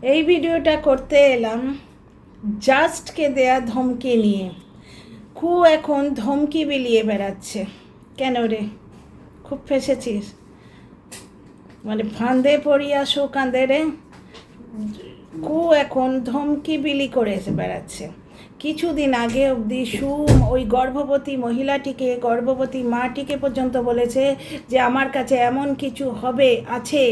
এই ভিডিওটা করতে এলাম জাস্টকে দেয়া ধমকি নিয়ে। এখন ধমকি বিলিয়ে বেড়াচ্ছে। কেন রে, খুব ফেসেছিস? মানে ফাঁদে পড়িয়া কাঁদে রে। এখন ধমকি বিলি করে বেড়াচ্ছে। কিছুদিন আগে অবধি ওই গর্ভবতী মহিলাটিকে, গর্ভবতী মাটিকে পর্যন্ত বলেছে যে আমার কাছে এমন কিছু আছে,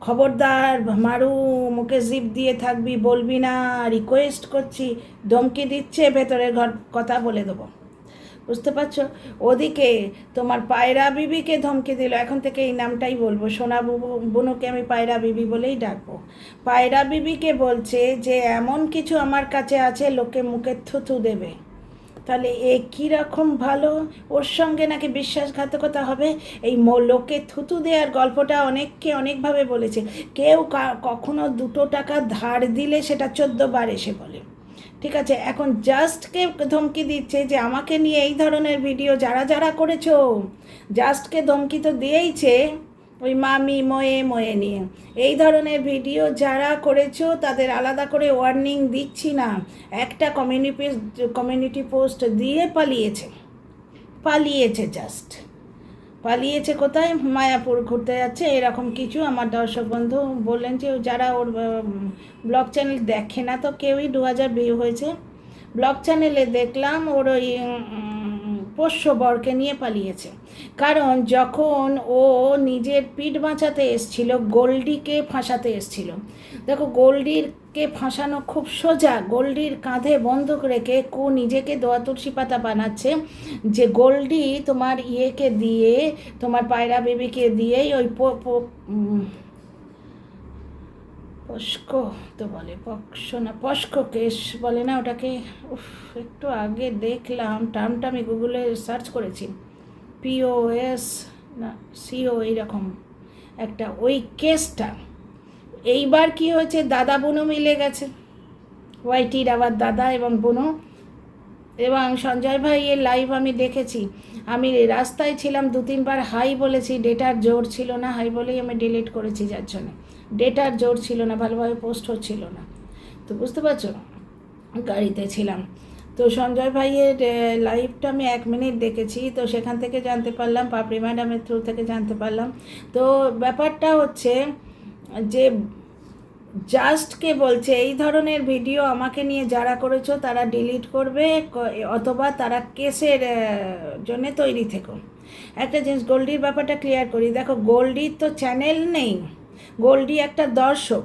খবরদার মারু, মুখে জিপ দিয়ে থাকবি, বলবি না, রিকোয়েস্ট করছি। ধমকি দিচ্ছে, ভেতরের কথা বলে দেবো। বুঝতে পারছো? ওদিকে তোমার পায়রা বিবিকে ধমকি দিল। এখন থেকে এই নামটাই বলবো, সোনা বুনুকে আমি পায়রা বিবি বলেই ডাকবো। পায়রা বিবিকে বলছে যে এমন কিছু আমার কাছে আছে, লোকে মুখে থুথু দেবে। তাহলে এ কীরকম ভালো, ওর সঙ্গে নাকি বিশ্বাসঘাতকতা হবে। এই লোকে থুতু দেওয়ার গল্পটা অনেককে অনেকভাবে বলেছে। কেউ কখনো 2 টাকা ধার দিলে সেটা 14 বার এসে বলে। ঠিক আছে, এখন জাস্টকে ধমকি দিচ্ছে যে আমাকে নিয়ে এই ধরনের ভিডিও যারা যারা করেছো, জাস্টকে ধমকি তো দিয়েইছে ওই মামি ময়ে নিয়ে। এই ধরনের ভিডিও যারা করেছো তাদের আলাদা করে ওয়ার্নিং দিচ্ছি না। একটা কমিউনিটি পোস্ট দিয়ে পালিয়েছে জাস্ট। পালিয়েছে কোথায়? মায়াপুর ঘুরতে যাচ্ছে এরকম কিছু। আমার দর্শক বন্ধু বললেন যে যারা ওর ব্লগ চ্যানেল দেখে না তো কেউই, 2000 ভিউ হয়েছে। ব্লগ চ্যানেলে দেখলাম ওর ওই পোষ্য বরকে নিয়ে পালিয়েছে। কারণ যখন ও নিজের পিঠ বাঁচাতে এসছিল, গোল্ডিকে ফাঁসাতে এসছিল। দেখো, গোল্ডিরকে ফাঁসানো খুব সোজা। গোল্ডির কাঁধে বন্দুক রেখে নিজেকে দোয়া তুলসী পাতা বানাচ্ছে যে গোল্ডি তোমার ইয়েকে দিয়ে, তোমার পায়রা বেবিকে দিয়েই ওই পস্ক তো বলে, পস্ক কেস বলে না ওটাকে। একটু আগে দেখলাম টার্মটা, আমি গুগলে সার্চ করেছি, POS না CO এইরকম একটা ওই কেসটা। এইবার কি হয়েছে, দাদা বোনও মিলে গেছে। ওয়াইটির আবার দাদা এবং বোনও। এবং সঞ্জয় ভাইয়ের লাইভ আমি দেখেছি। আমি রাস্তায় ছিলাম, 2-3 বার হাই বলেছি, ডেটার জোর ছিল না, হাই বলেই আমি ডিলিট করেছি। যার জন্য ডেটার জোর ছিল না, ভালোভাবে পোস্ট হচ্ছিল না। তো বুঝতে পারছো, গাড়িতে ছিলাম। তো সঞ্জয় ভাইয়ের লাইভটা আমি 1 মিনিট দেখেছি। তো সেখান থেকে জানতে পারলাম, পাপড়ি ম্যাডামের থ্রু থেকে জানতে পারলাম। তো ব্যাপারটা হচ্ছে যে জাস্টকে বলছে এই ধরনের ভিডিও আমাকে নিয়ে যারা করেছো তারা ডিলিট করবে, অথবা তারা কেসের জন্য তৈরি থেকো। একটা জিনিস, গোল্ডির ব্যাপারটা ক্লিয়ার করি। দেখো, গোল্ডির তো চ্যানেল নেই, গোল্ডি একটা দর্শক।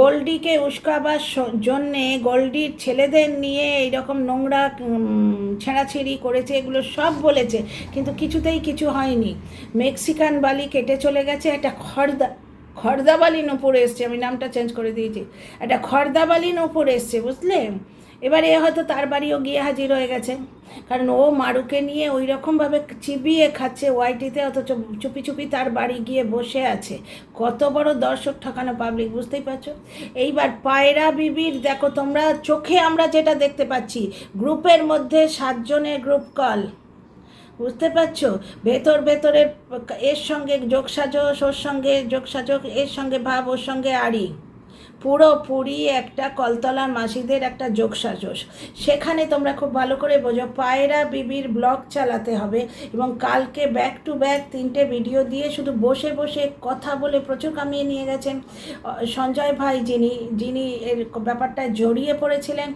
গোল্ডিকে উস্কাবার জন্যে গোল্ডির ছেলেদের নিয়ে এইরকম নোংরা ছেঁড়াছিঁড়ি করেছে, এগুলো সব বলেছে, কিন্তু কিছুতেই কিছু হয়নি। মেক্সিকান বালি কেটে চলে গেছে, একটা খর্দাবালি নূপুর এসছে, আমি নামটা চেঞ্জ করে দিয়েছি, একটা খর্দাবালি নূপুর এসছে, বুঝলে? এবারে হয়তো তার বাড়িও গিয়ে হাজির হয়ে গেছে, কারণ ও মারুকে নিয়ে ওই রকমভাবে চিবিয়ে খাচ্ছে ওয়াইটিতে, অথচ চুপি চুপি তার বাড়ি গিয়ে বসে আছে। কত বড় দর্শক ঠকানো পাবলিক, বুঝতেই পারছো? এইবার পায়রা বিবির দেখো তোমরা চোখে, আমরা যেটা দেখতে পাচ্ছি, গ্রুপের মধ্যে 7 জনের গ্রুপ কল, বুঝতে পারছো? ভেতরের এর সঙ্গে যোগসাজশ, ওর সঙ্গে যোগসাজক, এর সঙ্গে ভাব, ওর সঙ্গে আড়ি, পুরোপুরি একটা কলতলার মাসিদের একটা যোগসাজশ। সেখানে তোমরা খুব ভালো করে বোঝো, পায়রা বিবির ব্লগ চালাতে হবে এবং কালকে ব্যাক টু ব্যাক 3টে ভিডিও দিয়ে শুধু বসে বসে কথা বলে প্রচুর কামিয়ে নিয়ে গেছেন সঞ্জয় ভাই, যিনি এর ব্যাপারটায় জড়িয়ে পড়েছিলেন।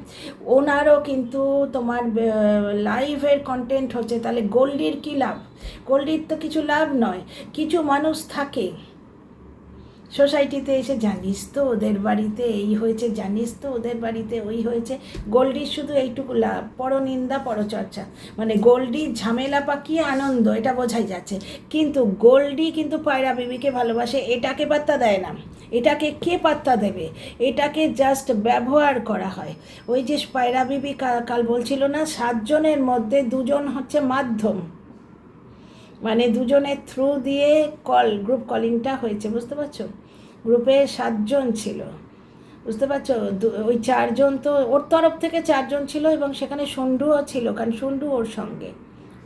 ওনারও কিন্তু তোমার লাইভের কন্টেন্ট হচ্ছে। তাহলে গোল্ডির কী লাভ? গোল্ডির তো কিছু লাভ নয়। কিছু মানুষ থাকে সোসাইটিতে এসে, জানিস তো ওদের বাড়িতে এই হয়েছে, জানিস তো ওদের বাড়িতে ওই হয়েছে। গোল্ডির শুধু এইটুকু লাভ, পরনিন্দা পরচর্চা, মানে গোল্ডির ঝামেলা পাকিয়ে আনন্দ, এটা বোঝাই যাচ্ছে। কিন্তু গোল্ডি কিন্তু পায়রা বিবিকে ভালোবাসে, এটাকে পাত্তা দেয় না। এটাকে কে পাত্তা দেবে? এটাকে জাস্ট ব্যবহার করা হয়। ওই যে পায়রা বিবি কাল বলছিল না, 7 জনের মধ্যে 2 জন হচ্ছে মাধ্যম, মানে 2 জনের থ্রু দিয়ে গ্রুপ কলিংটা হয়েছে, বুঝতে পারছো? গ্রুপে 7 জন ছিল, বুঝতে পারছো? ওই 4 জন তো ওর তরফ থেকে 4 জন ছিল, এবং সেখানে সন্ডুও ছিল, কারণ সন্ডু ওর সঙ্গে,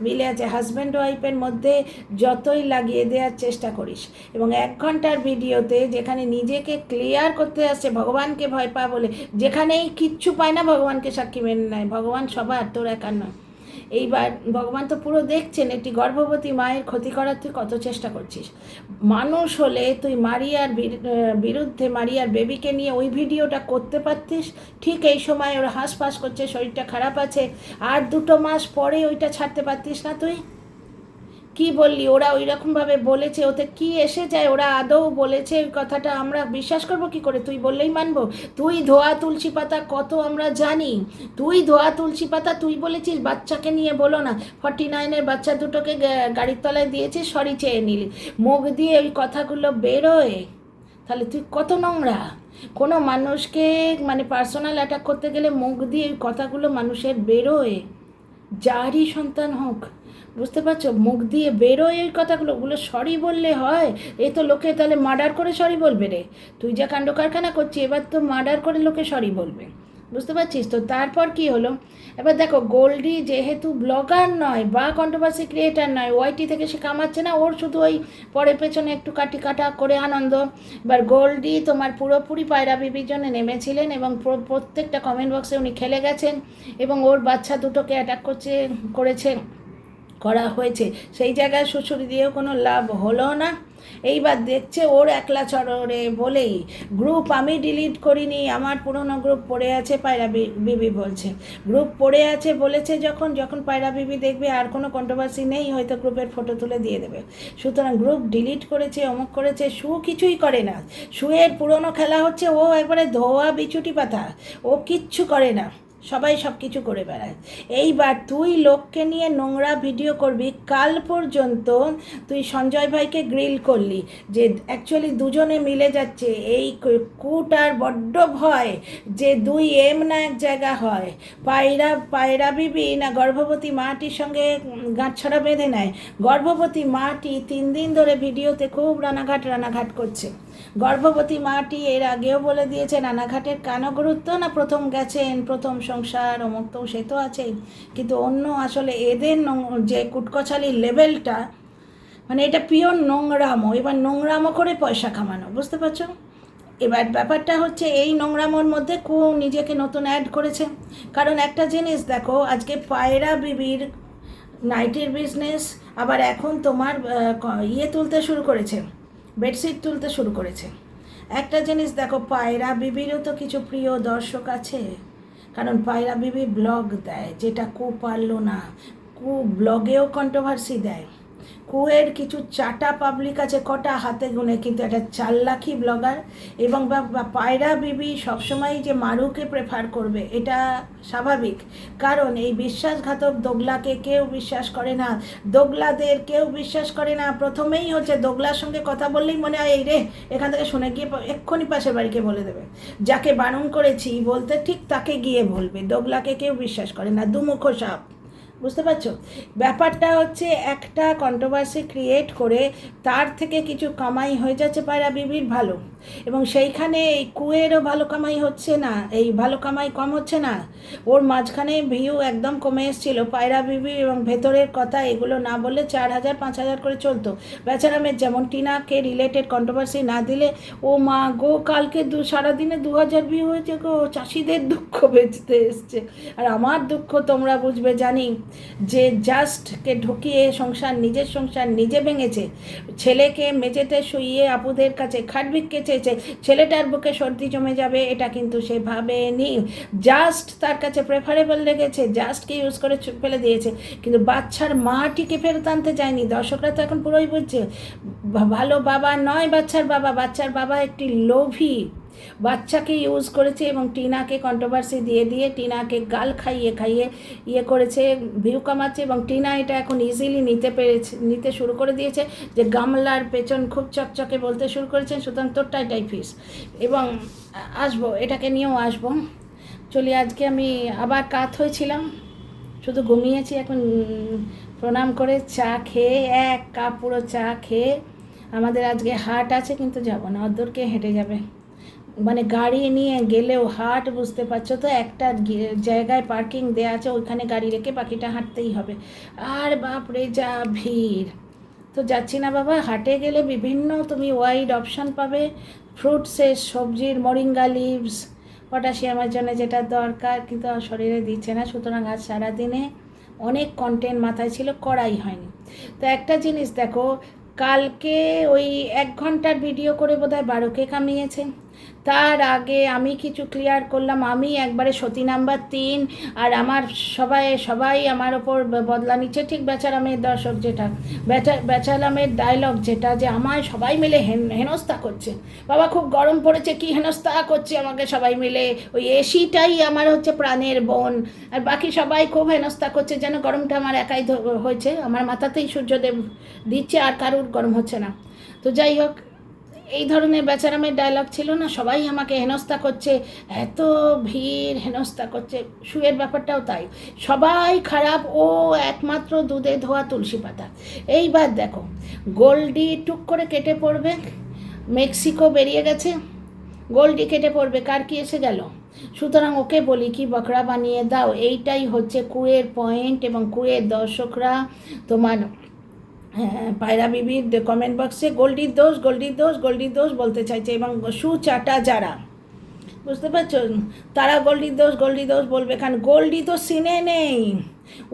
মিলে আছে। হাজব্যান্ড ওয়াইফের মধ্যে যতই লাগিয়ে দেওয়ার চেষ্টা করিস, এবং 1 ঘন্টার ভিডিওতে যেখানে নিজেকে ক্লিয়ার করতে আসছে ভগবানকে ভয় পা বলে, যেখানেই কিচ্ছু পায় না ভগবানকে সাক্ষী মেনে নেয়, ভগবান সবার, তোর একার নয়। এইবার ভগবান তো পুরো দেখছেন একটি গর্ভবতী মায়ের ক্ষতি করার তুই কত চেষ্টা করছিস। মানুষ হলে তুই মারিয়ার বিরুদ্ধে, মারিয়ার বেবিকে নিয়ে ওই ভিডিওটা করতে পারতিস। ঠিক এই সময় ওরা হাঁসফাঁস করছে, শরীরটা খারাপ আছে, আর 2 মাস পরে ওইটা ছাড়তে পারতিস না তুই? কি বললি? ওরা ওই রকমভাবে বলেছে, ওতে কি এসে যায়? ওরা আদৌ বলেছে ওই কথাটা আমরা বিশ্বাস করবো কি করে? তুই বললেই মানবো? তুই ধোয়া তুলসী পাতা কত আমরা জানি। তুই ধোয়া তুলসী পাতা তুই বলেছিস বাচ্চাকে নিয়ে বলো না, 49-এর বাচ্চা দুটোকে গাড়ির তলায় দিয়েছিস, সরি চেয়ে নিলি, মুখ দিয়ে ওই কথাগুলো বেরোয়। তাহলে তুই কত নোংরা। কোনো মানুষকে মানে পার্সোনাল অ্যাটাক করতে গেলে মুখ দিয়ে ওই কথাগুলো মানুষের বেরোয়, যারই সন্তান হোক, বুঝতে পারছো? মুখ দিয়ে বেরোয় ওই কথাগুলো, ওগুলো সরি বললে হয়? এ তো লোকে তাহলে মার্ডার করে সরি বলবে রে। তুই যা কাণ্ড কারখানা করছিস, এবার তো মার্ডার করে লোকে সরি বলবে, বুঝতে পারছিস তো? তারপর কি হলো, এবার দেখো গোল্ডি যেহেতু ব্লগার নয় বা কন্ট্রোভার্সি ক্রিয়েটার নয়, ওয়াইটি থেকে সে কামাচ্ছে না, ওর শুধু ওই পরে পেছনে একটু কাটা করে আনন্দ। এবার গোল্ডি তোমার পুরোপুরি পায়রা বিবির জন্য নেমেছিলেন, এবং প্রত্যেকটা কমেন্ট বক্সে উনি খেলে গেছেন, এবং ওর বাচ্চা দুটোকে অ্যাটাক করা হয়েছে। সেই জায়গায় শ্বশুরি দিয়েও কোনো লাভ হলো না। এইবার দেখছে ওর একলা চড়রে বলেই গ্রুপ আমি ডিলিট করিনি, আমার পুরনো গ্রুপ পড়ে আছে, পায়রা বিবি বলছে গ্রুপ পড়ে আছে বলেছে, যখন পায়রা বিবি দেখবে আর কোনো কন্ট্রোভার্সি নেই, হয়তো গ্রুপের ফটো তুলে দিয়ে দেবে। সুতরাং গ্রুপ ডিলিট করেছে, অমুক করেছে, শু কিছুই করে না। শুয়ের পুরনো খেলা হচ্ছে, ও একবারে ধোয়া বিচুটি পাতা, ও কিচ্ছু করে না, সবাই সব কিছু করে বেড়ায়। এইবার তুই লোককে নিয়ে নোংরা ভিডিও করবি। কাল পর্যন্ত তুই সঞ্জয় ভাইকে গ্রিল করলি যে অ্যাকচুয়ালি দুজনে মিলে যাচ্ছে, এই কুটার বড্ড ভয় যে 2 না এক জায়গা হয়। পায়রা বিবি না গর্ভবতী মাটির সঙ্গে গাঁটছড়া বেঁধে নেয়। গর্ভবতী মাটি 3 দিন ধরে ভিডিওতে খুব রানাঘাট করছে। গর্ভবতী মাটি এর আগেও বলে দিয়েছে রানাঘাটের কেন গুরুত্ব না, প্রথম গেছেন, প্রথম সংসার, অমুক তো সে তো আছেই, কিন্তু অন্য আসলে এদের যে কুটকচালির লেভেলটা, মানে এটা পিওর নোংরামো। এবার নোংরামো করে পয়সা কামানো, বুঝতে পারছো? এবার ব্যাপারটা হচ্ছে এই নোংরামোর মধ্যে নিজেকে নতুন অ্যাড করেছে। কারণ একটা জিনিস দেখো, আজকে পায়রা বিবির নাইটির বিজনেস, আবার এখন তোমার তুলতে শুরু করেছে, বেডশিট তুলতে শুরু করেছে। একটা জিনিস দেখো, পায়রা বিবিরও তো কিছু প্রিয় দর্শক আছে, কারণ পায়রা বিবি ব্লগ দেয়, যেটা পারলো না। ব্লগেও কন্ট্রোভার্সি দেয়। কুয়ের কিছু চাটা পাবলিক আছে, কটা হাতে গুনে, কিন্তু একটা চাল্লাকি ব্লগার। এবং পায়রা বিবি সবসময় যে মারুকে প্রেফার করবে এটা স্বাভাবিক, কারণ এই বিশ্বাসঘাতক দোগলাকে কেউ বিশ্বাস করে না, দোগলাদের কেউ বিশ্বাস করে না। প্রথমেই হচ্ছে দোগলার সঙ্গে কথা বললেই মনে হয় এই রে, এখান থেকে শুনে গিয়ে এক্ষুনি পাশের বাড়িকে বলে দেবে, যাকে বারণ করেছি বলতে ঠিক তাকে গিয়ে বলবে। দোগলাকে কেউ বিশ্বাস করে না, দুমুখ সাপ, বুঝতে পারছো? ব্যাপারটা হচ্ছে একটা কন্ট্রোভার্সি ক্রিয়েট করে তার থেকে কিছু কামাই হয়ে যাচ্ছে পায়রা বিবির, ভালো, এবং সেইখানে এই কুয়েরও ভালো কামাই হচ্ছে না, এই ভালো কামাই কম হচ্ছে না। ওর মাঝখানে ভিউ একদম কমে এসেছিলো পায়রা বিবি, এবং ভেতরের কথা এগুলো না বললে 4,000 5,000 করে চলতো। বেচারামের যেমন টিনাকে রিলেটেড কন্ট্রোভার্সি না দিলে, ও মা গো, কালকে সারাদিনে 2,000 ভিউ হয়েছে গো। চাষিদের দুঃখ বেঁচতে এসছে, আর আমার দুঃখ তোমরা বুঝবে জানি, যে জাস্টকে ঢুকিয়ে নিজের সংসার নিজে ভেঙেছে, ছেলেকে মেঝেতে শুইয়ে আপুদের কাছে খাট ভিক্ষে চেয়েছে, ছেলেটার বুকে সর্দি জমে যাবে এটা কিন্তু সে ভাবেনি। জাস্ট তার কাছে প্রেফারেবল লেগেছে, জাস্টকে ইউজ করে ফেলে দিয়েছে, কিন্তু বাচ্চার মাটিকে ফেরত আনতে যায়নি। দর্শকরা তো এখন পুরোই বুঝছে, ভালো বাবা নয় বাচ্চার বাবা একটি লোভী, বাচ্চাকে ইউজ করেছে, এবং টিনাকে কন্ট্রোভার্সি দিয়ে টিনাকে গাল খাইয়ে করেছে, ভিউ কামাচ্ছে। এবং টিনা এটা এখন ইজিলি নিতে শুরু করে দিয়েছে, যে গামলার পেছন খুব চকচকে বলতে শুরু করেছেন, সুতরাং তোরটাই ফিস। এবং আসবো, এটাকে নিয়েও আসবো। চলি, আজকে আমি আবার কাত হয়েছিলাম, শুধু ঘুমিয়েছি। এখন প্রণাম করে চা খেয়ে, 1 কাপ পুরো চা খেয়ে, আমাদের আজকে হাট আছে কিন্তু যাব না, অদ্দূরকে হেঁটে যাবে, মানে গাড়ি নিয়ে গেলেও হাট, বুঝতে পারছো তো, একটা জায়গায় পার্কিং দেওয়া আছে, ওইখানে গাড়ি রেখে বাকিটা হাঁটতেই হবে। আর বাপরে যা ভিড়! তো যাচ্ছি না বাবা। হাটে গেলে বিভিন্ন তুমি ওয়াইড অপশান পাবে, ফ্রুটসের, সবজির, মরিঙ্গা লিভস, পটাশিয়ামের জন্য যেটা দরকার, কিন্তু শরীরে দিচ্ছে না। সুতরাং আজ সারাদিনে অনেক কন্টেন্ট মাথায় ছিল, করাই হয়নি। তো একটা জিনিস দেখো, কালকে ওই 1 ঘন্টার ভিডিও করে বোধহয় 12K কামিয়েছে। তার আগে আমি কিছু ক্লিয়ার করলাম, আমি একবারে সতী নাম্বার 3, আর আমার সবাই আমার ওপর বদলা নিচ্ছে, ঠিক বেচারামের দর্শক যেটা, বেচারামের ডায়লগ যেটা, যে আমায় সবাই মিলে হেনস্থা করছে। বাবা খুব গরম পড়েছে, কি হেনস্থা করছে আমাকে সবাই মিলে, ওই এসিটাই আমার হচ্ছে প্রাণের বোন, আর বাকি সবাই খুব হেনস্থা করছে, যেন গরমটা আমার একাই হয়েছে, আমার মাথাতেই সূর্যদেব দিচ্ছে, আর কারুর গরম হচ্ছে না। তো যাই হোক, এই ধরনের বেচারামের ডায়লগ ছিল না, সবাই আমাকে হেনস্থা করছে, এত ভিড় হেনস্থা করছে। শুয়ের ব্যাপারটাও তাই, সবাই খারাপ, ও একমাত্র দুধে ধোয়া তুলসী পাতা। এইবার দেখো, গোল্ডি টুক করে কেটে পড়বে, মেক্সিকো বেরিয়ে গেছে, গোল্ডি কেটে পড়বে, কার কি এসে গেল। সুতরাং ওকে বলি কি, বকরা বানিয়ে দাও। এইটাই হচ্ছে কুয়ের পয়েন্ট, এবং কুয়ের দর্শকরা তোমার পায়রা বিবির কমেন্ট বক্সে গোল্ডির দোষ, গোল্ডির দোষ, গোল্ডির দোষ বলতে চাইছে, এবং সুচাটা যারা, বুঝতে পারছো, তারা গোল্ডির দোষ, গোল্ডির দোষ বলবে, কারণ গোল্ডি তো সিনে নেই,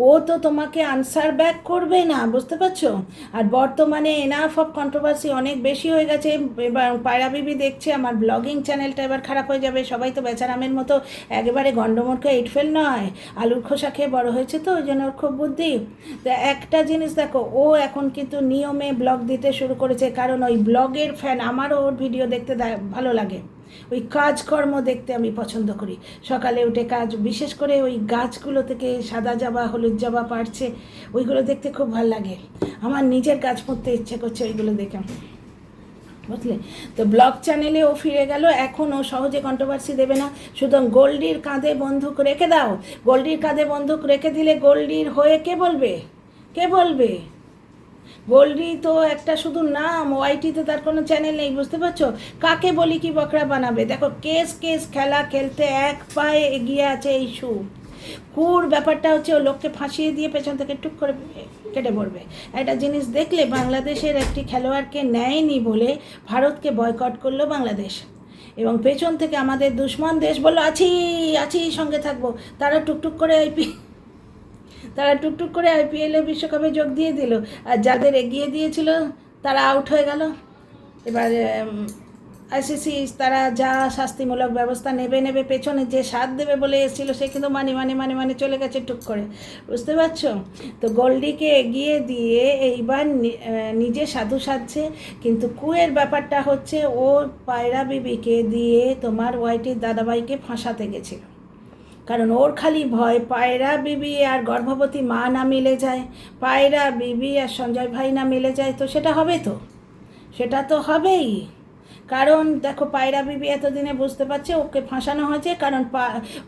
ও তো তোমাকে আনসার ব্যাক করবে না, বুঝতে পারছো। আর বর্তমানে এনাফ অফ কন্ট্রোভার্সি অনেক বেশি হয়ে গেছে। এবার পায়রা বিবি দেখছে আমার ব্লগিং চ্যানেলটা এবার খারাপ হয়ে যাবে, সবাই তো বেচারামের মতো একেবারে গন্ডমূর্খ এইটফেল নয়, আলুর খোসা খেয়ে বড় হয়েছে, তো ওই জন্য ওর খুব বুদ্ধি। তো একটা জিনিস দেখো, ও এখন কিন্তু নিয়মে ব্লগ দিতে শুরু করেছে, কারণ ওই ব্লগের ফ্যান, আমারও ওর ভিডিও দেখতে ভালো লাগে, ওই কাজকর্ম দেখতে আমি পছন্দ করি। সকালে উঠে কাজ, বিশেষ করে ওই গাছগুলো থেকে সাদা জবা হলুদ জবা পাড়ছে, ওইগুলো দেখতে খুব ভালো লাগে। আমার নিজের গাছ পুঁততে ইচ্ছে করছে ওইগুলো দেখে, বুঝলে। তো ব্লগ চ্যানেলে ও ফিরে গেল, এখন ও সহজে কন্ট্রোভার্সি দেবে না। সুতরাং গোল্ডির কাঁধে বন্দুক রেখে দাও, গোল্ডির কাঁধে বন্দুক রেখে দিলে গোল্ডির হয়ে কে বলবে, কে বলবে। গোল্ডি তো একটা শুধু নাম, ওয়াইটিতে তার কোনো চ্যানেল নেই, বুঝতে পারছো। কাকে বলি কি বকরা বানাবে। দেখো কেস খেলা খেলতে এক পায়ে এগিয়ে আছে এই শু। কুর ব্যাপারটা হচ্ছে ও লোককে ফাঁসিয়ে দিয়ে পেছন থেকে টুক করে কেটে পড়বে। একটা জিনিস দেখলে, বাংলাদেশের একটি খেলোয়াড়কে নেয়নি বলে ভারতকে বয়কট করলো বাংলাদেশ, এবং পেছন থেকে আমাদের দুশ্মন দেশ বললো আছি সঙ্গে থাকবো, তারা টুকটুক করে আইপিএলে বিশ্বকাপে যোগ দিয়ে দিল, আর যাদের এগিয়ে দিয়েছিল তারা আউট হয়ে গেল। এবার আইসিসি তারা যা শাস্তিমূলক ব্যবস্থা নেবে, পেছনে যে সাথ দেবে বলে এসেছিল সে কিন্তু মানে চলে গেছে টুক করে, বুঝতে পারছো। তো গোল্ডিকে এগিয়ে দিয়ে এইবার নিজে সাধু সাজছে, কিন্তু কুয়ের ব্যাপারটা হচ্ছে ও পায়রা বিবিকে দিয়ে তোমার ওয়াইটির দাদাভাইকে ফাঁসাতে গেছিল, কারণ ওর খালি ভয় পায়রা বিবি আর গর্ভবতী মা না মিলে যায়, পায়রা বিবি আর সঞ্জয় ভাই না মিলে যায়, তো সেটা হবে, তো সেটা তো হবেই। কারণ দেখো, পায়রা বিবি এতদিনে বুঝতে পারছে ওকে ফাঁসানো হয়েছে, কারণ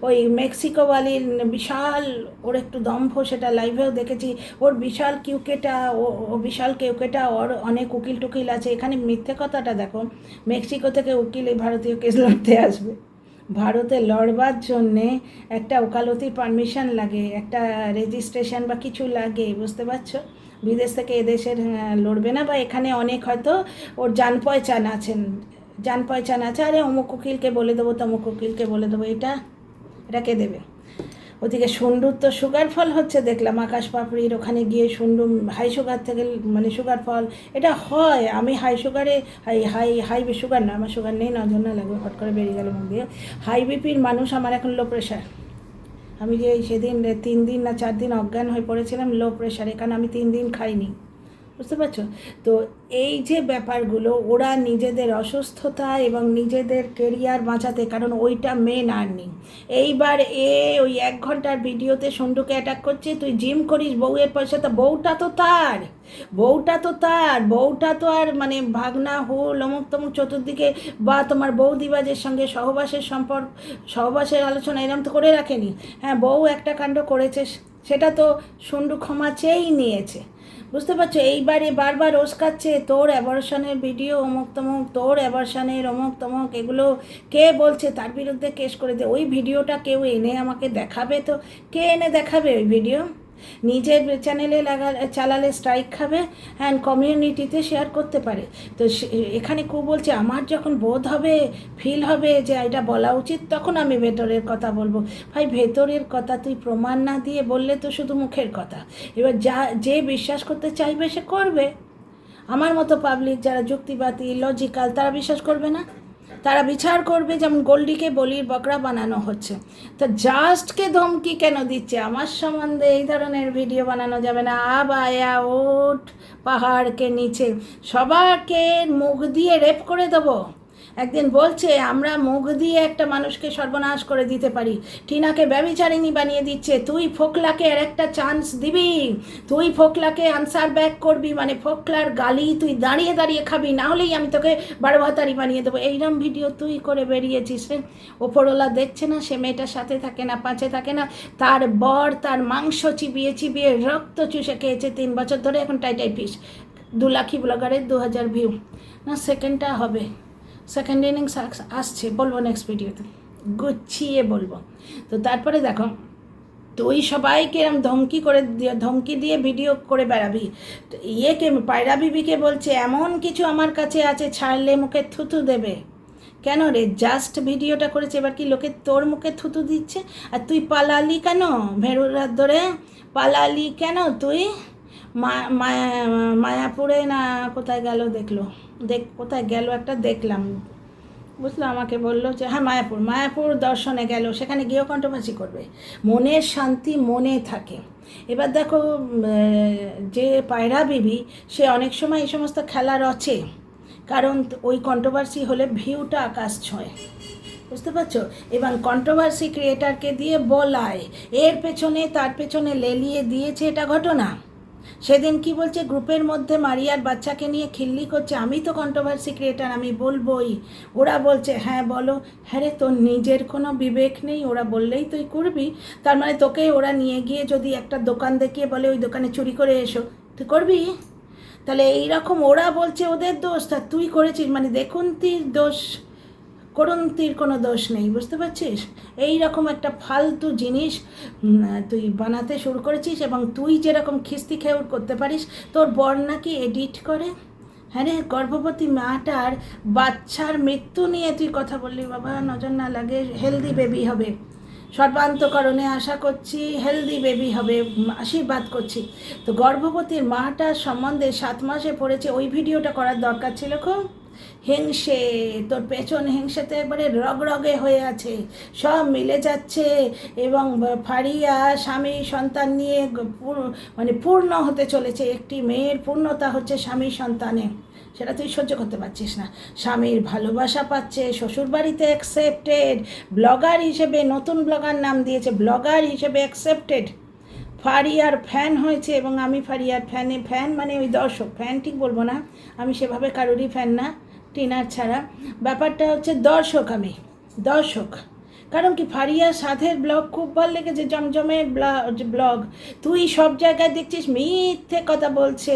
ওই মেক্সিকোওয়ালির বিশাল, ওর একটু দম্ভ, সেটা লাইভেও দেখেছি, ওর বিশাল কিউকেটা, ও বিশাল কেউকেটা, ওর অনেক উকিল টুকিল আছে। এখানে মিথ্যে কথাটা দেখো, মেক্সিকো থেকে উকিল এই ভারতীয় কেস লড়তে আসবে, ভারতে লড়বার জন্যে একটা ওকালতির পারমিশন লাগে, একটা রেজিস্ট্রেশন বা কিছু লাগে, বুঝতে পারছো। বিদেশ থেকে এদেশের লড়বে না, বা এখানে অনেক হয়তো ওর জান পয়চান আছে, আরে অমুক উকিলকে বলে দেবো, তমুক উকিলকে বলে দেবো, এটা কে দেবে। ওদিকে সুন্ডুর তো সুগার ফল হচ্ছে দেখলাম, আকাশ পাপড়ির ওখানে গিয়ে সুন্ডু হাই সুগার থেকে, মানে সুগার ফল, এটা হয়। আমি হাই সুগারে, হাই সুগার না, আমার সুগার নেই, নজর লাগবে, হট করে বেরিয়ে গেল মুখ দিয়ে। হাই বিপির মানুষ, আমার এখন লো প্রেশার। আমি যে সেদিন 3 দিন না 4 দিন অজ্ঞান হয়ে পড়েছিলাম, লো প্রেশার, এখানে আমি 3 দিন খাইনি, বুঝতে পারছো। তো এই যে ব্যাপারগুলো, ওরা নিজেদের অসুস্থতা এবং নিজেদের কেরিয়ার বাঁচাতে, কারণ ওইটা মেন আর্নিং। এইবার ওই 1 ঘন্টার ভিডিওতে সন্ডুকে অ্যাটাক করছে, তুই জিম করিস বউয়ের পয়সা, তো বউটা তো আর মানে ভাগনা হুল অমুক তমুক চতুর্দিকে, বা তোমার বৌদিবাজের সঙ্গে সহবাসের আলোচনা এরম তো করে রাখেনি। হ্যাঁ, বউ একটা কাণ্ড করেছে, সেটা তো সন্ডু ক্ষমা চেয়েই নিয়েছে, বুঝতে পারছো? এইবারে বারবার ওস্কাচ্ছে তোর অ্যাবর্শনের ভিডিও অমুক তমুক, তোর অ্যাবর্শনের অমুক তমুক, এগুলো কে বলছে তার বিরুদ্ধে কেস করে দে। ওই ভিডিওটা কেউ এনে আমাকে দেখাবে তো? কে এনে দেখাবে ওই ভিডিও? নিজের চ্যানেলে চালালে স্ট্রাইক খাবে, অ্যান্ড কমিউনিটিতে শেয়ার করতে পারে। তো এখানে কেউ বলছে আমার যখন বোধ হবে, ফিল হবে যে এটা বলা উচিত, তখন আমি ভেতরের কথা বলবো। ভাই, ভেতরের কথা তুই প্রমাণ না দিয়ে বললে তো শুধু মুখের কথা। এবার যে বিশ্বাস করতে চাইবে সে করবে। আমার মতো পাবলিক যারা যুক্তিবাদী, লজিক্যাল, তারা বিশ্বাস করবে না? তারা বিচার করবে। যেমন গোল্ডিকে বলির বকরা বানানো হচ্ছে, তো জাস্টকে ধমকি কেন দিচ্ছে? আমার সম্বন্ধে এই ধরনের ভিডিও বানানো যাবে না। আয়া ওঠ পাহাড়কে নিচে, সবাইকে মুখ দিয়ে রেপ করে দেবো। একদিন বলছে আমরা মুখ দিয়ে একটা মানুষকে সর্বনাশ করে দিতে পারি। টিনাকে ব্যভিচারিণী বানিয়ে দিচ্ছে। তুই ফোকলাকে আর একটা চান্স দিবি? তুই ফোকলাকে আনসার ব্যাক করবি? মানে ফোকলার গালি তুই দাঁড়িয়ে দাঁড়িয়ে খাবি, না হলেই আমি তোকে 12 ভাতারি বানিয়ে দেবো। এইরকম ভিডিও তুই করে বেরিয়েছিস রে। ওপরওয়ালা দেখছে না? সে মেয়েটার সাথে থাকে না, পাঁচে থাকে না, তার বর তার মাংস চিবিয়ে চিবিয়ে রক্ত চুষে খেয়েছে 3 বছর ধরে। এখন টাইটাই ফিস। 2 লাখি ব্লগারের 2000 ভিউ। না, সেকেন্ডটা হবে, সেকেন্ড ইনিংস আসছে, বলবো নেক্সট ভিডিওতে, গুছিয়ে বলবো। তো তারপরে দেখো, তুই সবাইকে এরম ধমকি দিয়ে ভিডিও করে বেড়াবি। ইয়েকে, পায়রা বিবিকে বলছে এমন কিছু আমার কাছে আছে ছাড়লে মুখে থুতু দেবে। কেন রে? জাস্ট ভিডিওটা করেছে, এবার কি লোকে তোর মুখে থুতু দিচ্ছে? আর তুই পালালি কেন? ভেড়ুর হাত ধরে পালালি কেন তুই? মায়াপুরে না কোথায় গেল দেখলো, কোথায় গেল একটা দেখলাম, বুঝলো? আমাকে বললো যে হ্যাঁ মায়াপুর দর্শনে গেল, সেখানে গিয়েও কন্ট্রোভার্সি করবে। মনের শান্তি মনে থাকে। এবার দেখো, যে পায়রা বিবি, সে অনেক সময় এই সমস্ত খেলা রচে, কারণ ওই কন্ট্রোভার্সি হলে ভিউটা আকাশ ছোঁয়। বুঝতে পারছো? এবং কন্ট্রোভার্সি ক্রিয়েটারকে দিয়ে বলায়, এর পেছনে তার পেছনে লেলিয়ে দিয়েছে, এটা ঘটনা। সেদিন কি বলছে, গ্রুপের মধ্যে মারিয়ার বাচ্চাকে নিয়ে খিল্লি করছে, আমি তো কন্ট্রোভার্সি ক্রিয়েটার, আমি বলবোই। ওরা বলছে হ্যাঁ বলো। হ্যাঁ রে, তোর নিজের কোনো বিবেক নেই? ওরা বললেই তুই করবি? তার মানে তোকে ওরা নিয়ে গিয়ে যদি একটা দোকান দেখিয়ে বলে ওই দোকানে চুরি করে এসো, তুই করবি? তাহলে এইরকম ওরা বলছে ওদের দোষ, তা তুই করেছিস মানে দেখুন তির দোষ, করন্তির কোনো দোষ নেই। বুঝতে পারছিস? এই রকম একটা ফালতু জিনিস তুই বানাতে শুরু করেছিস। এবং তুই যেরকম খিস্তি খেউট করতে পারিস, তোর বর নাকি এডিট করে। হ্যাঁ রে, গর্ভবতী মাটার বাচ্চার মৃত্যু নিয়ে তুই কথা বললি। বাবা, নজর না লাগে, হেলদি বেবি হবে, সর্বান্তকরণে আশা করছি হেলদি বেবি হবে, আশীর্বাদ করছি। তো গর্ভবতীর মাটার সম্বন্ধে 7 মাসে পড়েছে, ওই ভিডিওটা করার দরকার ছিল। খুব হিংসে, তোর পেছন হিংসেতে একবারে রগরগে হয়ে আছে, সব মিলে যাচ্ছে। এবং ফারিয়া স্বামী সন্তান নিয়ে মানে পূর্ণ হতে চলেছে। একটি মেয়ের পূর্ণতা হচ্ছে স্বামী সন্তানে, সেটা তুই সহ্য করতে পারছিস না। স্বামীর ভালোবাসা পাচ্ছে, শ্বশুরবাড়িতে অ্যাকসেপ্টেড, ব্লগার হিসেবে, নতুন ব্লগার নাম দিয়েছে, ব্লগার হিসেবে অ্যাকসেপ্টেড, ফারিয়ার ফ্যান হয়েছে। এবং আমি ফারিয়ার ফ্যান মানে ওই দর্শক, ফ্যান ঠিক বলবো না, আমি সেভাবে কারোরই ফ্যান না, টিনার ছাড়া। ব্যাপারটা হচ্ছে দর্শক, আমি দর্শক। কারণ কি, ফারিয়া সাধের ব্লগ খুব ভালো লেগেছে, জমজমের ব্লগ। তুই সব জায়গায় দেখছিস মিথ্যে কথা বলছে।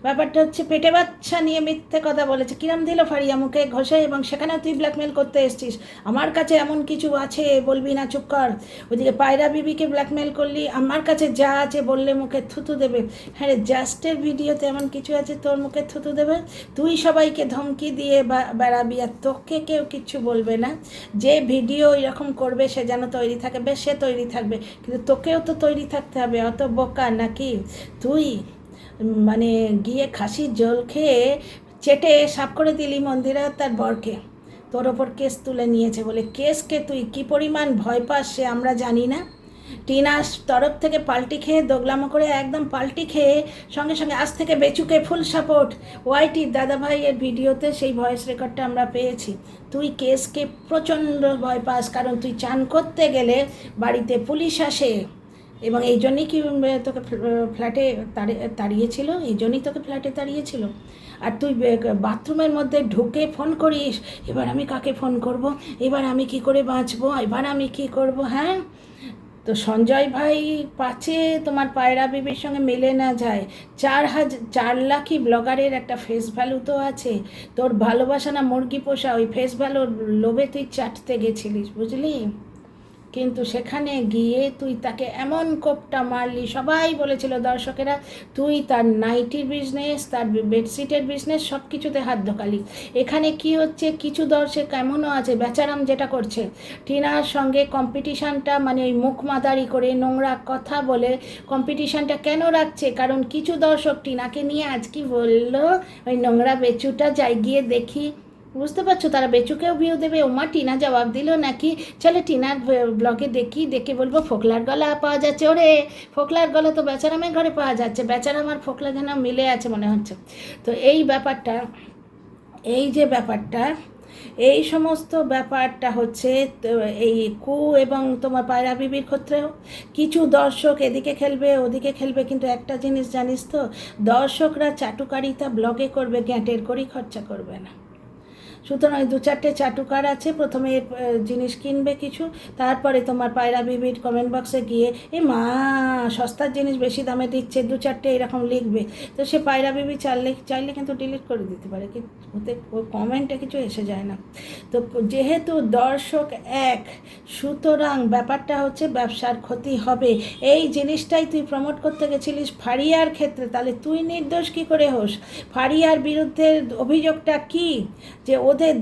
ব্যাপারটা হচ্ছে পেটে বাচ্চা নিয়ে মিথ্যে কথা বলেছে, কিরম দিল ফারিয়া মুখে ঘষে, এবং সেখানেও তুই ব্ল্যাকমেল করতে এসছিস। আমার কাছে এমন কিছু আছে বলবি না, চুপ কর। ওইদিকে পায়রা বিবিকে ব্ল্যাকমেল করলি, আমার কাছে যা আছে বললে মুখে থুতু দেবে। হ্যাঁ রে, জাস্টের ভিডিওতে এমন কিছু আছে তোর মুখে থুতু দেবে? তুই সবাইকে ধমকি দিয়ে বেড়াবি, আর তোকে কেউ কিচ্ছু বলবে না। যে ভিডিও এরকম করবে সে যেন তৈরি থাকে, বেশ সে তৈরি থাকবে, কিন্তু তোকেও তো তৈরি থাকতে হবে। অত বোকা নাকি তুই? মানে গিয়ে খাসির জল খেয়ে চেটে সাফ করে দিলি মন্দিরা তার বরকে, তোর ওপর কেস তুলে নিয়েছে বলে। কেসকে তুই কি পরিমাণ ভয় পাস সে আমরা জানি না। টিনার তরফ থেকে পাল্টি খেয়ে, দোগলামো করে একদম পাল্টি খেয়ে, সঙ্গে সঙ্গে আজ থেকে বেচুকে ফুল সাপোর্ট। ওয়াইটির দাদাভাইয়ের ভিডিওতে সেই ভয়েস রেকর্ডটা আমরা পেয়েছি। তুই কেসকে প্রচণ্ড ভয় পাস, কারণ তুই চান করতে গেলে বাড়িতে পুলিশ আসে, এবং এই জন্যই কি তোকে ফ্ল্যাটে তাড়িয়েছিল, এই জন্যই তোকে ফ্ল্যাটে তাড়িয়েছিল। আর তুই বাথরুমের মধ্যে ঢুকে ফোন করিস, এবার আমি কাকে ফোন করব, এবার আমি কি করে বাঁচবো, এবার আমি কি করব। হ্যাঁ, তো সঞ্জয় ভাই পাচ্ছে তোমার পায়রা বিবির সঙ্গে মেলে না যায়। 4,00,000 ব্লগারের একটা ফেস ভ্যালু তো আছে। তোর ভালোবাসা না মুরগি পোষা, ওই ফেস ভ্যালুর লোভে তুই চাটতে গেছিলিস, বুঝলি? কিন্তু সেখানে গিয়ে তুই তাকে এমন কোপটা মারলি, সবাই বলেছিল দর্শকেরা তুই তার নাইটির বিজনেস, তার বেডশিটের বিজনেস, সব কিছুতে হাত ঢোকালি। এখানে কি হচ্ছে, কিছু দর্শক এমনও আছে বেচারাম যেটা করছে, টিনার সঙ্গে কম্পিটিশানটা মানে ওই মুখমাদারি করে নোংরা কথা বলে কম্পিটিশানটা কেন রাখছে, কারণ কিছু দর্শক টিনাকে নিয়ে আজ কি বললো, ওই নোংরা বেচুটা যাই গিয়ে দেখি, বুঝতে পারছো, তারা বেচুকেও ভিউ দেবে। ওমা টিনা জবাব দিল নাকি, চলে টিনার ব্লগে দেখি, দেখে বলবো ফোকলার গলা পাওয়া যাচ্ছে। ওরে ফোকলার গলা তো বেচারামের ঘরে পাওয়া যাচ্ছে, বেচারাম আর ফোকলা যেন মিলে আছে মনে হচ্ছে। তো এই ব্যাপারটা, এই যে ব্যাপারটা, এই সমস্ত ব্যাপারটা হচ্ছে এই কু এবং তোমার পায়রা বিবির ক্ষেত্রেও কিছু দর্শক এদিকে খেলবে ওদিকে খেলবে, কিন্তু একটা জিনিস জানিস তো, দর্শকরা চাটুকারিতা ব্লগে করবে, গ্যাঁটের করেই খরচা করবে না। সুতরাং 2-4টে চাটুকার আছে, প্রথমে জিনিস কিনবে কিছু, তারপরে তোমার পায়রা বিবির কমেন্ট বক্সে গিয়ে এ মা সস্তার জিনিস বেশি দামে দিচ্ছে, 2-4টে এরকম লিখবে। তো সে পায়রা বিবি চাইলে কিন্তু ডিলিট করে দিতে পারে, ওতে কমেন্টে কিছু এসে যায় না। তো যেহেতু দর্শক এক, সুতরাং ব্যাপারটা হচ্ছে ব্যবসার ক্ষতি হবে। এই জিনিসটাই তুই প্রমোট করতে গেছিলিস ফারিয়ার ক্ষেত্রে, তাহলে তুই নির্দোষ কী করে হোস? ফারিয়ার বিরুদ্ধে অভিযোগটা কি, যে ওদের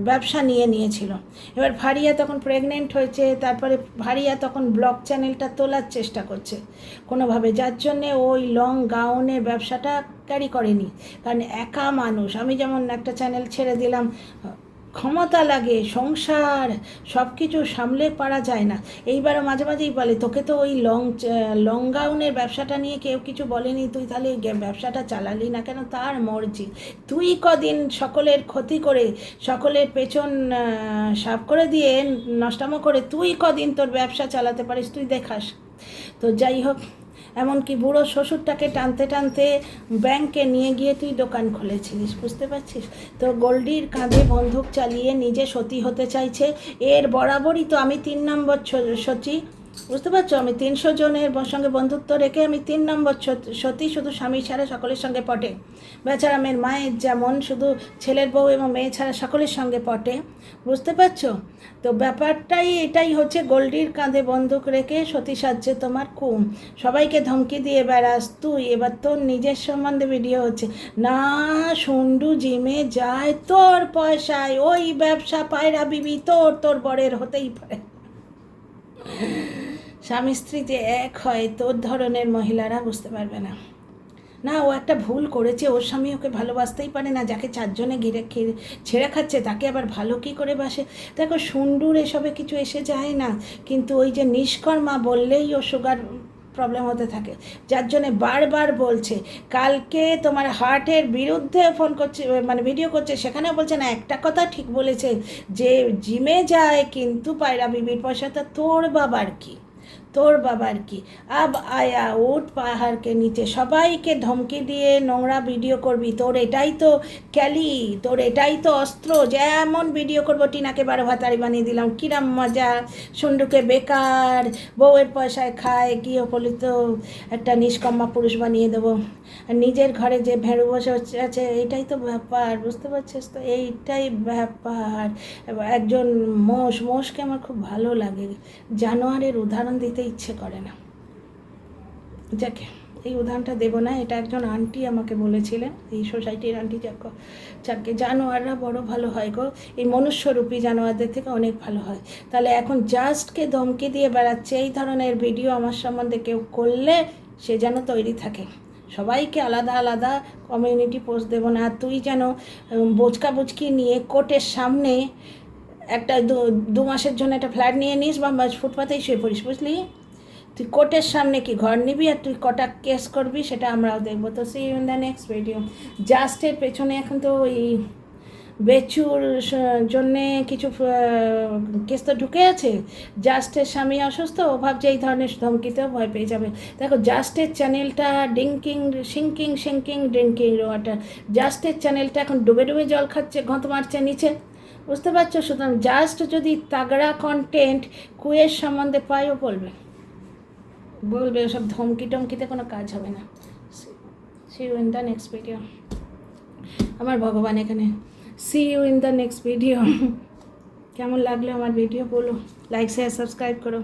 ব্যবসা নিয়েছিল। এবার ফারিয়া তখন প্রেগনেন্ট হয়েছে, তারপরে ফারিয়া তখন ব্লগ চ্যানেলটা তোলার চেষ্টা করছে কোনোভাবে, যার জন্যে ওই লং গাউনের ব্যবসাটা ক্যারি করেনি। কারণ একা মানুষ, আমি যেমন একটা চ্যানেল ছেড়ে দিলাম, ক্ষমতা লাগে, সংসার সব কিছু সামলে পারা যায় না। এইবারও মাঝে মাঝেই বলে তোকে তো ওই লং গাউনের ব্যবসাটা নিয়ে কেউ কিছু বলেনি, তুই তাহলে ব্যবসাটা চালালি না কেন, তার মর্জি। তুই কদিন সকলের ক্ষতি করে, সকলের পেছন সাফ করে দিয়ে নষ্টামো করে তুই কদিন তোর ব্যবসা চালাতে পারিস, তুই দেখাস। তো যাই হোক, এমনকি বুড়ো শ্বশুরটাকে টানতে টানতে ব্যাংকে নিয়ে গিয়ে তুই দোকান খুলেছিলিস, বুঝতে পারছিস? তো গোল্ডির কাঁধে বন্দুক চালিয়ে নিজে সতী হতে চাইছে। এর বরাবরই তো আমি 3 নম্বর সতী, বুঝতে পারছো? আমি 300 জনের সঙ্গে বন্ধুত্ব রেখে আমি 3 নম্বর সতী, শুধু স্বামী ছাড়া সকলের সঙ্গে পটে। বেচারামের মায়ের যেমন শুধু ছেলের বউ এবং মেয়ে ছাড়া সকলের সঙ্গে পটে, বুঝতে পারছো? তো ব্যাপারটাই এটাই হচ্ছে, গোল্ডির কাঁধে বন্দুক রেখে সতী সাজছে তোমার কুম, সবাইকে ধমকি দিয়ে বেড়াস তুই। এবার তোর নিজের সম্বন্ধে ভিডিও হচ্ছে না, সুন্ডু জিমে যায় তোর পয়সায়, ওই ব্যবসা পায়রা বিবি তোর বরের হতেই পারে। স্বামী স্ত্রী যে এক হয়, তোর ধরনের মহিলারা বুঝতে পারবে না। না, ও একটা ভুল করেছে, ওর স্বামী ওকে ভালোবাসতেই পারে না, যাকে 4 জনে ছেড়ে খাচ্ছে তাকে আবার ভালো কী করে বাসে। দেখো সুন্ডুর এসবে কিছু এসে যায় না, কিন্তু ওই যে নিষ্কর্মা বললেই ও সুগার প্রবলেম হতে থাকে, যার জন্যে বারবার বলছে। কালকে তোমার হার্টের বিরুদ্ধে ফোন করছে, মানে ভিডিও করছে, সেখানেও বলছে না, একটা কথা ঠিক বলেছে যে জিমে যায় কিন্তু পায়রা বিবির পয়সাটা তোর বাবার কি, তোর বাবার কি। আব আয়া উঠ পাহাড়কে নিচে, সবাইকে ধমকি দিয়ে নোংরা ভিডিও করবি, তোর এটাই তো ক্যালি, তোর এটাই তো অস্ত্র। যেমন ভিডিও করবো টিনাকে 12 ভাতারি বানিয়ে দিলাম, কিরাম মজা, সন্ডুকে বেকার, বউয়ের পয়সায় খায়, গৃহপালিত একটা নিষ্কম্মা পুরুষ বানিয়ে দেবো, আর নিজের ঘরে যে ভেড়ু বসে আছে, এইটাই তো ব্যাপার, বুঝতে পারছিস তো? এইটাই ব্যাপার। একজন মোষকে আমার খুব ভালো লাগে, জানোয়ারের উদাহরণ দিতে ইচ্ছে করে না, যাকে এই উদাহরণটা দেবো না, এটা একজন আন্টি আমাকে বলেছিলেন, এই সোসাইটির আন্টি, যাকে জানোয়াররা বড় ভালো হয় গো, এই মনুষ্যরূপী জানোয়ারদের থেকে অনেক ভালো হয়। তাহলে এখন জাস্টকে ধমকি দিয়ে বেড়াচ্ছে, এই ধরনের ভিডিও আমার সম্বন্ধে কেউ করলে সে যেন তৈরি থাকে, সবাইকে আলাদা আলাদা কমিউনিটি পোস্ট দেবো না। আর তুই যেন বোচকা বুচকি নিয়ে কোর্টের সামনে একটা 2 মাসের জন্য একটা ফ্ল্যাট নিয়ে নিস, বা ফুটপাতেই শুয়ে পড়িস, বুঝলি? তুই কোর্টের সামনে কি ঘর নিবি, আর তুই কটা কেস করবি সেটা আমরাও দেখবো। তো see in the next video. জাস্টের পেছনে এখন তো ওই বেচুর জন্যে কিছু কেস তো ঢুকে আছে, জাস্টের স্বামী অসুস্থ, ও ভাবছে এই ধরনের ধমকিতেও ভয় পেয়ে যাবে। দেখো জাস্টের চ্যানেলটা সিঙ্কিং ড্রিঙ্কিং ওয়াটার, জাস্টের চ্যানেলটা এখন ডুবে ডুবে জল খাচ্ছে, ঘঁত মারছে নিচে, বুঝতে পারছো? সুতরাং জাস্ট যদি তাগড়া কন্টেন্ট কুয়ের সম্বন্ধে পাইও বলবে ওসব ধমকি টমকিতে কোনো কাজ হবে না। See you in the next video. আমার ভগবান এখানে। See you in the next video. কেমন লাগলো আমার ভিডিও বলো, লাইক শেয়ার সাবস্ক্রাইব করো।